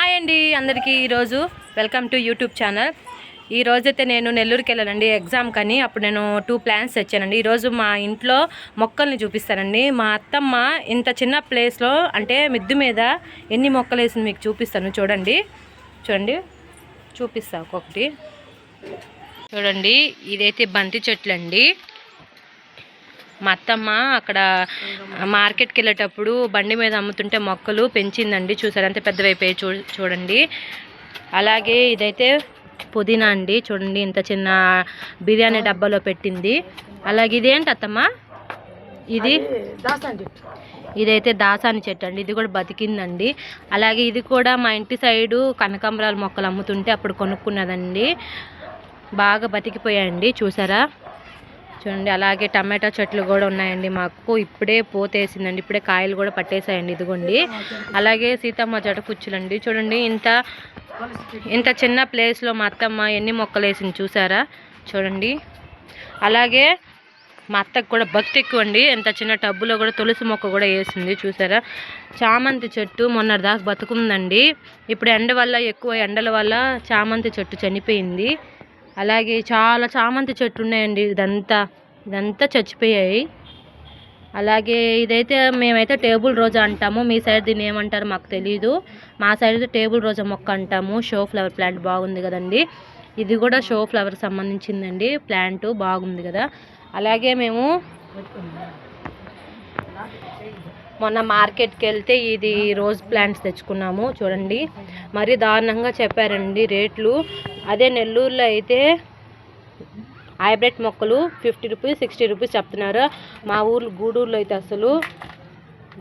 Hi అండి అందరికీ. ఈరోజు వెల్కమ్ టు యూట్యూబ్ ఛానల్. ఈరోజైతే నేను నెల్లూరుకి వెళ్ళానండి ఎగ్జామ్ కానీ. అప్పుడు నేను 2 ప్లాన్స్ తెచ్చానండి. ఈరోజు మా ఇంట్లో మొక్కల్ని చూపిస్తానండి. మా అత్తమ్మ ఇంత చిన్న ప్లేస్లో అంటే మిద్దు మీద ఎన్ని మొక్కలు వేసింది మీకు చూపిస్తాను. చూడండి చూపిస్తా ఒక్కొక్కటి. చూడండి, ఇదైతే బంతి చెట్లు అండి. మా అత్తమ్మ అక్కడ మార్కెట్కి వెళ్ళేటప్పుడు బండి మీద అమ్ముతుంటే మొక్కలు పెంచిందండి. చూసారు ఎంత పెద్దవైపోయి చూడండి. అలాగే ఇదైతే పుదీనా అండి. చూడండి ఇంత చిన్న బిర్యానీ డబ్బాలో పెట్టింది. అలాగే ఇదేంటి అత్తమ్మ? ఇదైతే దాసాని చెట్టు అండి. ఇది కూడా బతికిందండి. అలాగే ఇది కూడా మా ఇంటి సైడు కనకాంబరాల మొక్కలు అమ్ముతుంటే అప్పుడు కొనుక్కున్నదండి. బాగా బతికిపోయాయండి. చూసారా చూడండి. అలాగే టమాటా చెట్లు కూడా ఉన్నాయండి. మాకు ఇప్పుడే పోతేసిందండి. ఇప్పుడే కాయలు కూడా పట్టేసాయండి. ఇదిగోండి. అలాగే సీతమ్మ జడ కుచ్చులండి. చూడండి ఇంత చిన్న ప్లేస్లో మా అత్తమ్మ ఎన్ని మొక్కలు వేసింది చూసారా చూడండి. అలాగే మా అత్తకు కూడా భక్తి ఎక్కువ అండి. ఎంత చిన్న టబ్బులో కూడా తులసి మొక్క కూడా వేసింది చూసారా. చామంతి చెట్టు మొన్నటిదాకా బతుకుందండి. ఇప్పుడు ఎక్కువ ఎండల వల్ల చామంతి చెట్టు చనిపోయింది. అలాగే చాలా చామంతి చెట్లు ఉన్నాయండి. ఇదంతా చచ్చిపోయాయి. అలాగే ఇదైతే మేమైతే టేబుల్ రోజా అంటాము. మీ సైడ్ దీన్ని ఏమంటారు మాకు తెలీదు. మా సైడ్ టేబుల్ రోజా మొక్క అంటాము. షో ఫ్లవర్ ప్లాంట్ బాగుంది కదండి. ఇది కూడా షో ఫ్లవర్ సంబంధించిందండి. ప్లాంట్ బాగుంది కదా. అలాగే మేము మొన్న మార్కెట్కి వెళ్తే ఇది రోజ్ ప్లాంట్స్ తెచ్చుకున్నాము. చూడండి మరీ దారుణంగా చెప్పారండి రేట్లు. అదే నెల్లూరులో అయితే హైబ్రిడ్ మొక్కలు 50 రూపీస్ 60 రూపీస్ చెప్తున్నారు. మా గూడూరులో అయితే అసలు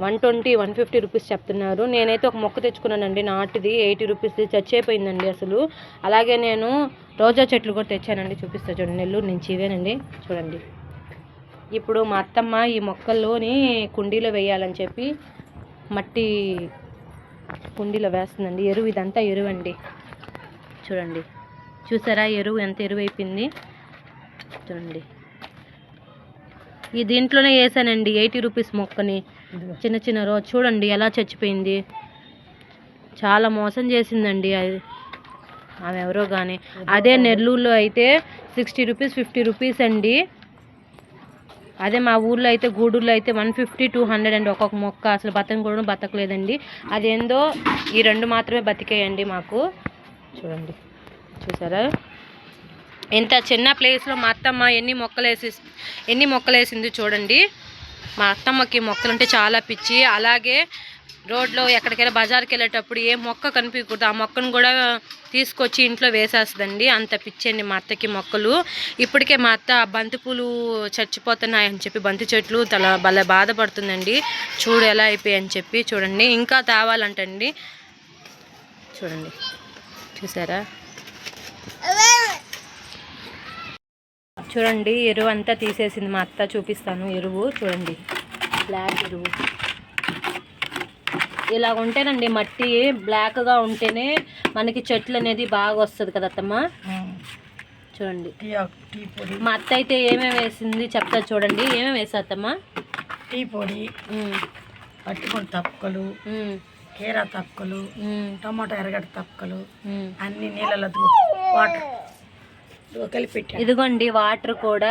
120-150 రూపీస్ చెప్తున్నారు. నేనైతే ఒక మొక్క తెచ్చుకున్నానండి నాటిది 80 రూపీస్ చచ్చిపోయిందండి అసలు. అలాగే నేను రోజా చెట్లు కూడా తెచ్చానండి. చూపిస్తా చూడండి. నెల్లూరు నుంచి ఇవేనండి. చూడండి ఇప్పుడు మా అత్తమ్మ ఈ మొక్కల్లోని కుండీలో వేయాలని చెప్పి మట్టి కుండీలో వేస్తుందండి. ఎరువు ఇదంతా ఎరువు అండి. చూడండి చూసారా ఎరువు ఎంత ఎరువు అయిపోయింది చూడండి. ఈ దీంట్లోనే వేసానండి 80 రూపీస్ మొక్కని. చిన్న రోజు చూడండి ఎలా చచ్చిపోయింది. చాలా మోసం చేసిందండి ఆమె ఎవరో కానీ. అదే నెల్లూరులో అయితే 60 రూపీస్ 50 రూపీస్ అండి. అదే మా ఊర్లో అయితే గూడూరులో అయితే 150-200 అండి ఒక్కొక్క మొక్క. అసలు కూడా బతకలేదండి. అదేందో ఈ 2 మాత్రమే బతికాయండి మాకు. చూడండి చూసారా ఇంత చిన్న ప్లేస్లో మా అత్తమ్మ ఎన్ని మొక్కలు వేసింది చూడండి. మా అత్తమ్మకి మొక్కలు అంటే చాలా పిచ్చి. అలాగే రోడ్లో ఎక్కడికైనా బజార్కి వెళ్ళేటప్పుడు ఏ మొక్క కనిపించకూడదు ఆ మొక్కను కూడా తీసుకొచ్చి ఇంట్లో వేసేస్తుందండి. అంత పిచ్చండి మా అత్తకి మొక్కలు. ఇప్పటికే మా అత్త బంతిపూలు చచ్చిపోతున్నాయని చెప్పి బంతి చెట్లు భలే బాధపడుతుందండి. చూడు ఎలా అయిపోయాయని చెప్పి. చూడండి ఇంకా తేవాలంటండి. చూడండి చూసారా చూడండి ఎరువు అంతా తీసేసింది మా అత్త. చూపిస్తాను ఎరువు. చూడండి బ్లాక్ ఎరువు ఇలా ఉంటేనండి. మట్టి బ్లాక్గా ఉంటేనే మనకి చెట్లు అనేది బాగా వస్తుంది కదా అత్తమ్మ. చూడండి మా అత్త అయితే ఏమేమి వేసింది చెప్తా చూడండి. ఏమేమి వేసా అత్తమ్మ? టీ పొడి, పట్టుకొని తప్పకలు, కీరా తప్పకలు, టమాటో ఎర్రగడ్డ తప్పకలు అన్ని నీళ్ళలో వాటర్ కలిపెట్టి. ఇదిగోండి వాటర్ కూడా.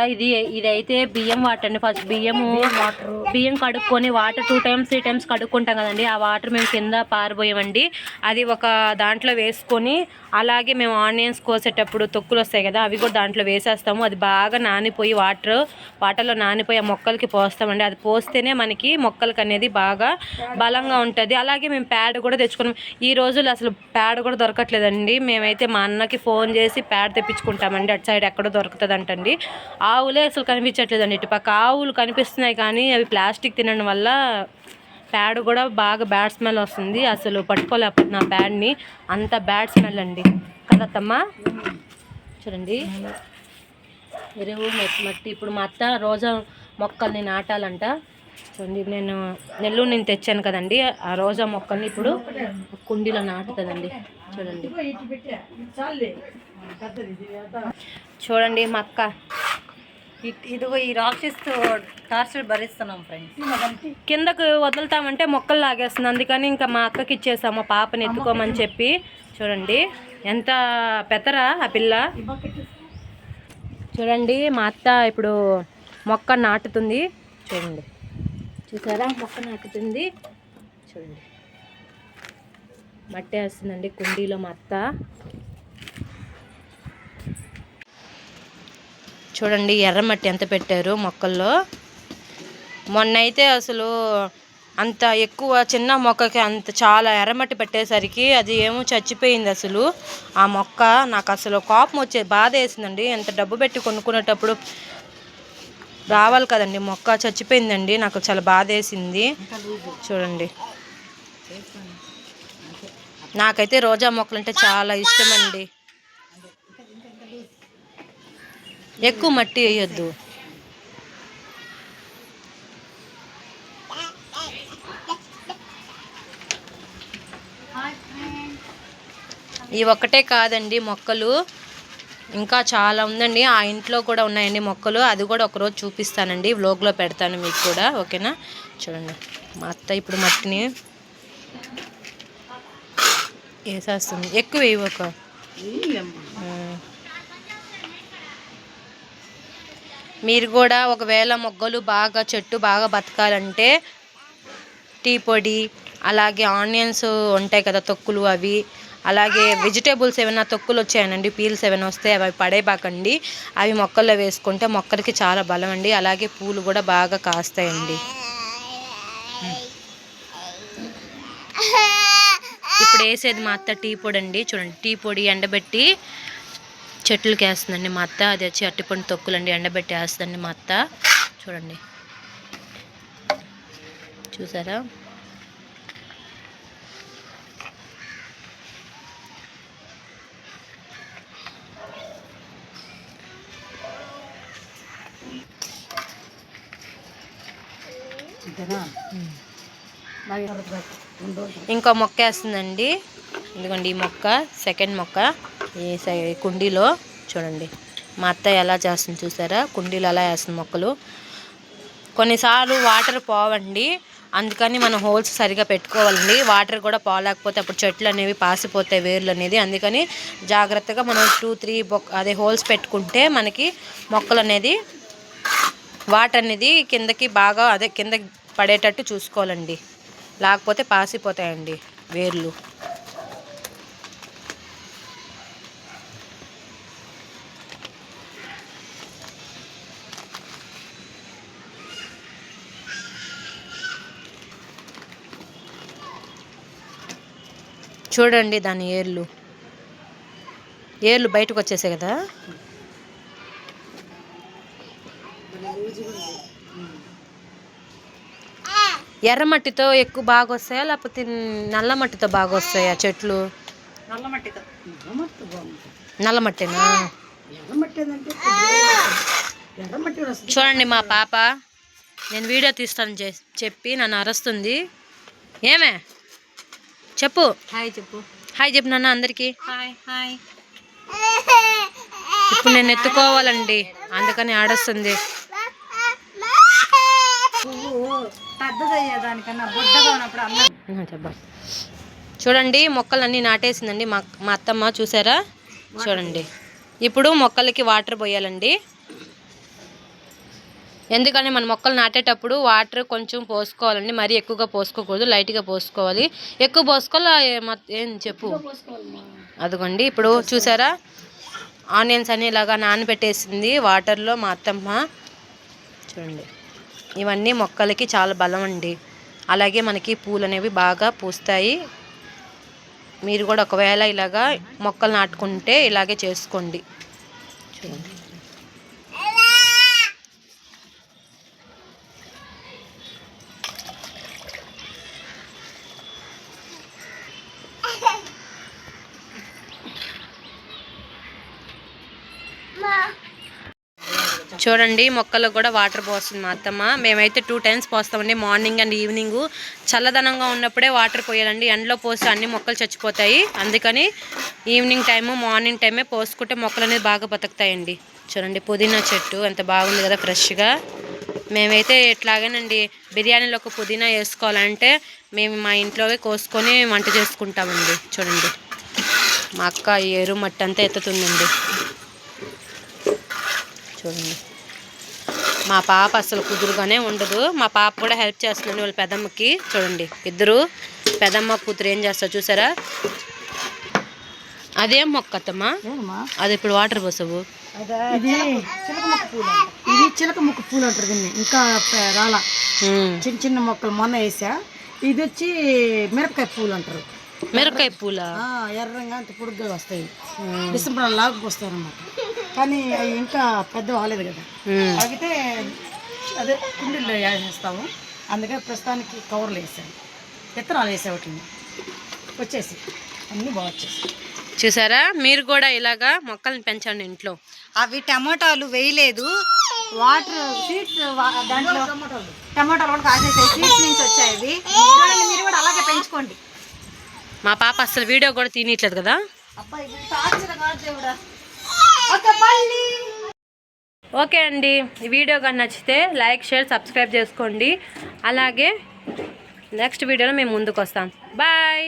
ఇదైతే బియ్యం వాటర్ అండి. ఫస్ట్ బియ్యం కడుక్కొని వాటర్ 2 times 3 times కడుక్కుంటాం కదండి. ఆ వాటర్ మేము కింద పారిపోయామండి. అది ఒక దాంట్లో వేసుకొని అలాగే మేము ఆనియన్స్ కోసేటప్పుడు తొక్కులు వస్తాయి కదా అవి కూడా దాంట్లో వేసేస్తాము. అది బాగా నానిపోయి వాటర్లో నానిపోయి ఆ మొక్కలకి పోస్తామండి. అది పోస్తేనే మనకి మొక్కలకి అనేది బాగా బలంగా ఉంటుంది. అలాగే మేము ప్యాడ్ కూడా తెచ్చుకున్నాం. ఈ రోజులు అసలు ప్యాడ్ కూడా దొరకట్లేదండి. మేమైతే మా అన్నకి ఫోన్ చేసి ప్యాడ్ తెప్పించుకుంటామండి. అటు సైడ్ ఎక్కడో దొరుకుతుంది అంటండి. ఆవులే అసలు కనిపించట్లేదండి. ఇటు పక్క ఆవులు కనిపిస్తున్నాయి కానీ అవి ప్లాస్టిక్ తినడం వల్ల ప్యాడ్ కూడా బాగా బ్యాడ్ స్మెల్ వస్తుంది. అసలు పట్టుకోలేకపోతే నా ప్యాడ్ని. అంత బ్యాడ్ స్మెల్ అండి కదత్తమ్మా. చూడండి ఎరువు మట్టి. ఇప్పుడు మా అత్త రోజా మొక్కల్ని నాటాలంట. చూడండి నేను నెల్లూరు నుంచి తెచ్చాను కదండి. ఆ రోజా మొక్కల్ని ఇప్పుడు కుండీలో నాటుతుందండి. చూడండి మా అక్క ఇదిగో ఈ రాక్షస్తో టార్చర్ భరిస్తున్నాం ఫ్రెండ్స్. కిందకు వదులుతామంటే మొక్కలు లాగేస్తుంది, అందుకని ఇంకా మా అక్కకి ఇచ్చేసాము మా పాపని ఎత్తుకోమని చెప్పి. చూడండి ఎంత పెద్దరా ఆ పిల్ల. చూడండి మా అత్త ఇప్పుడు మొక్క నాటుతుంది. చూడండి, చూసారా మొక్క నాటుతుంది. చూడండి మట్టి వేస్తుందండి కుండీలో మా అత్త. చూడండి ఎర్రమట్టి ఎంత పెట్టారు మొక్కల్లో. మొన్న అయితే అసలు అంత ఎక్కువ చిన్న మొక్కకి అంత చాలా ఎర్రమట్టి పెట్టేసరికి అది ఏమో చచ్చిపోయింది అసలు ఆ మొక్క. నాకు అసలు కోపం వచ్చే బాధ వేసిందండి. ఎంత డబ్బు పెట్టి కొనుక్కునేటప్పుడు రావాలి కదండి, మొక్క చచ్చిపోయిందండి. నాకు చాలా బాధ వేసింది. చూడండి నాకైతే రోజా మొక్కలు అంటే చాలా ఇష్టం అండి. ఎక్కువ మట్టి వేయొద్దు. ఈ ఒక్కటే కాదండి మొక్కలు, ఇంకా చాలా ఉందండి. ఆ ఇంట్లో కూడా ఉన్నాయండి మొక్కలు. అది కూడా ఒకరోజు చూపిస్తానండి, వ్లాగ్లో పెడతాను మీకు కూడా, ఓకేనా. చూడండి మా అత్త ఇప్పుడు మట్టిని వేసేస్తుంది. ఎక్కువ వేయక. మీరు కూడా ఒకవేళ మొగ్గలు బాగా చెట్టు బాగా బతకాలంటే టీ పొడి, అలాగే ఆనియన్స్ ఉంటాయి కదా తొక్కులు, అవి అలాగే వెజిటేబుల్స్ ఏమైనా తొక్కులు వచ్చాయనండి, పీల్స్ ఏమైనా వస్తే అవి పడేయబాకండి. అవి మొక్కల్లో వేసుకుంటే మొక్కలకి చాలా బలం అండి. అలాగే పూలు కూడా బాగా కాస్తాయండి. ఇప్పుడు వేసేది మా అత్త టీ పొడి అండి. చూడండి టీ పొడి ఎండబెట్టి చెట్లకి వేస్తుందండి మా అత్త. అది వచ్చి అట్టిపండు తొక్కులండి, ఎండబెట్టి వేస్తుందండి మా అత్త. చూడండి చూసారా. ఇంకో మొక్క వేస్తుందండి. ఇదిగోండి ఈ మొక్క సెకండ్ మొక్క ఈ కుండీలో. చూడండి మా అత్త ఎలా చేస్తుంది చూసారా, కుండీలో అలా వేస్తుంది మొక్కలు. కొన్నిసార్లు వాటర్ పోవండి, అందుకని మనం హోల్స్ సరిగా పెట్టుకోవాలండి. వాటర్ కూడా పోలేకపోతే అప్పుడు చెట్లు అనేవి పాసిపోతాయి, వేర్లు అనేది. అందుకని జాగ్రత్తగా మనం 2-3 హోల్స్ పెట్టుకుంటే మనకి మొక్కలు అనేది వాటర్ అనేది కిందకి బాగా కిందకి పడేటట్టు చూసుకోవాలండి, లేకపోతే పాసిపోతాయండి వేర్లు. చూడండి దాని ఏర్లు బయటకు వచ్చేసాయి కదా. ఎర్రమట్టితో ఎక్కువ బాగా వస్తాయా లేకపోతే నల్ల మట్టితో బాగా వస్తాయా చెట్లు? నల్లమట్టినా? చూడండి మా పాప నేను వీడియో తీస్తాను చెప్పి నన్ను అరుస్తుంది. ఏమే చెప్పు, హాయ్ చెప్పు. హాయ్ చెప్పు నాన్న అందరికీ. Hi hi. ఇప్పుడు నేను ఎత్తుకోవాలండి, అందుకని ఆడొస్తుంది. చూడండి మొక్కలన్నీ నాటేసిందండి మా అత్తమ్మ, చూసారా. చూడండి ఇప్పుడు మొక్కలకి వాటర్ పోయాలండి. ఎందుకని మన మొక్కలు నాటేటప్పుడు వాటర్ కొంచెం పోసుకోవాలండి, మరీ ఎక్కువగా పోసుకోకూడదు, లైట్గా పోసుకోవాలి. ఎక్కువ పోసుకోవాలా ఏం చెప్పు. అదిగోండి ఇప్పుడు చూసారా ఆనియన్స్ అని ఇలాగా నానబెట్టేసింది వాటర్లో మా అత్తమ్మ. చూడండి ఇవన్నీ మొక్కలకి చాలా బలం అండి. అలాగే మనకి పూలు అనేవి బాగా పూస్తాయి. మీరు కూడా ఒకవేళ ఇలాగా మొక్కలు నాటుకుంటే ఇలాగే చేసుకోండి. చూడండి చూడండి మొక్కలకు కూడా వాటర్ పోస్తుంది మా అత్తమ్మ. మేమైతే 2 times పోస్తామండి, మార్నింగ్ అండ్ ఈవినింగ్. చల్లదనంగా ఉన్నప్పుడే వాటర్ పోయాలండి, ఎండలో పోస్తే అన్ని మొక్కలు చచ్చిపోతాయి. అందుకని ఈవినింగ్ టైము మార్నింగ్ టైమే పోసుకుంటే మొక్కలు అనేది బాగా బతుకుతాయండి. చూడండి పుదీనా చెట్టు ఎంత బాగుంది కదా ఫ్రెష్గా. మేమైతే ఇట్లాగేనండి, బిర్యానీలోకి పుదీనా వేసుకోవాలంటే మేము మా ఇంట్లోనే కోసుకొని వంట చేసుకుంటామండి. చూడండి మా అక్క ఏరు మట్టి అంతా ఎత్తుతుందండి. చూడండి మా పాప అసలు కుదురుగానే ఉండదు. మా పాప కూడా హెల్ప్ చేస్తుందండి వాళ్ళ పెదమ్మకి. చూడండి ఇద్దరు పెదమ్మ కూతురు ఏం చేస్తారు చూసారా. అదేం మొక్క అత్తమ్మా? అది ఇప్పుడు వాటర్ పోసావు. ఇది చిలక ముక్క పూలు అంటారు దీన్ని. ఇంకా రాలా, చిన్న చిన్న మొక్కలు మొన్న వేసా. ఇది వచ్చి మిరపకాయ పూలు అంటారు. మిరపకాయ పూల ఎర్రంగా అంత పొడుగ్గా వస్తాయి, డిసెంబర్ లాగా వస్తాయి అన్నమాట. కానీ అవి ఇంకా పెద్ద అవ్వలేదు కదా, అయితే అదే కుండీల్లో వేసేస్తాము. అందుకే ప్రస్తుతానికి కవర్లు వేసాను, విత్తనాలు వేసేవాటిని వచ్చేసి అన్నీ బాగా వచ్చేసి. చూసారా, మీరు కూడా ఇలాగా మొక్కల్ని పెంచండి ఇంట్లో. అవి టమాటాలు వేయలేదు, వాటర్ సీడ్స్ దాంట్లో టమాటాలు కూడా కాసేసాయి, సీడ్స్ నుంచి వచ్చాయి అవి. మీరు కూడా అలాగే పెంచుకోండి. మా పాప అసలు వీడియో కూడా తీయట్లేదు కదా. ఓకే అండి, ఈ వీడియో కానీ నచ్చితే లైక్ షేర్ సబ్స్క్రైబ్ చేసుకోండి. అలాగే నెక్స్ట్ వీడియోలో మేము ముందుకు వస్తాం. బాయ్.